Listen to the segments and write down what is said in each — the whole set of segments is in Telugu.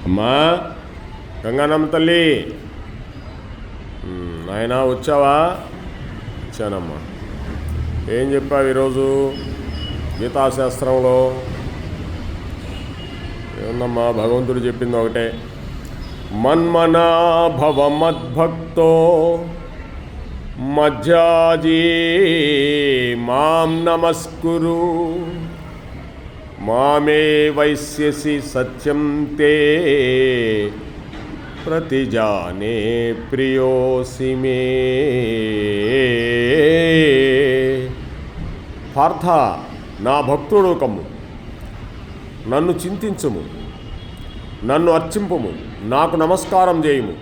అమ్మా గంగానమ్మ తల్లి, నాయన వచ్చావా? వచ్చానమ్మా. ఏం చెప్పావు ఈరోజు గీతాశాస్త్రంలో? ఏముందమ్మా, భగవంతుడు చెప్పింది ఒకటే, మన్మనా భవ మద్భక్తో మజ్జాజీ మాం నమస్కురు మామే వైశ్యసి సత్యం తే ప్రతిజానే ప్రియోసి మే. పార్థ, నా భక్తుడు కమ్ము, నన్ను చింతించుము, నన్ను అర్చింపుము, నాకు నమస్కారం చేయుము.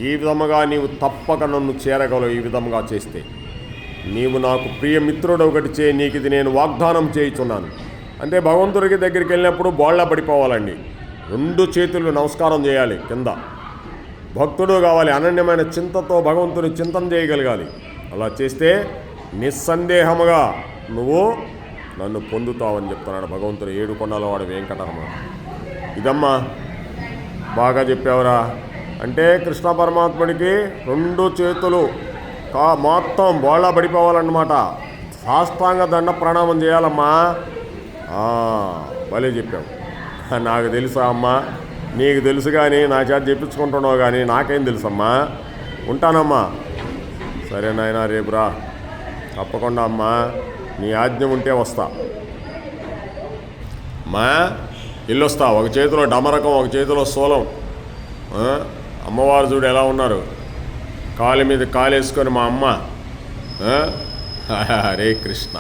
ఈ విధముగా నీవు తప్పక నన్ను చేరగలవు. ఈ విధముగా చేస్తే నీవు నాకు ప్రియమిత్రుడు ఒకటి చే, నీకు ఇది నేను వాగ్దానం చేయుచున్నాను. అంటే భగవంతుడికి దగ్గరికి వెళ్ళినప్పుడు బోళ్ళ పడిపోవాలండి. 2 చేతులు నమస్కారం చేయాలి కింద. భక్తుడు కావాలి, అనన్యమైన చింతతో భగవంతుని చింతన చేయగలగాలి. అలా చేస్తే నిస్సందేహముగా నువ్వు నన్ను పొందుతావని చెప్తున్నాడు భగవంతుడు. 7 కొండల వాడు వెంకటరమణ. ఇదమ్మా, బాగా చెప్పావురా. అంటే కృష్ణ పరమాత్ముడికి 2 చేతులు మొత్తం బోళ్ళ పడిపోవాలన్నమాట. సాష్టాంగ దండ ప్రణామం చేయాలమ్మా. భలే చెప్పావు. నాకు తెలుసా అమ్మా? నీకు తెలుసు కానీ నా చేత చెప్పించుకుంటున్నావు కానీ నాకేం తెలుసమ్మా. ఉంటానమ్మా. సరే నాయనా, రేపు రా తప్పకుండా అమ్మా. నీ ఆజ్ఞ ఉంటే వస్తా అమ్మా. ఇల్లొస్తా. ఒక చేతిలో డమరకం, ఒక చేతిలో శూలం. అమ్మవారు చూడు ఎలా ఉన్నారు, కాలు మీద కాలేసుకొని మా అమ్మ. హరే కృష్ణ.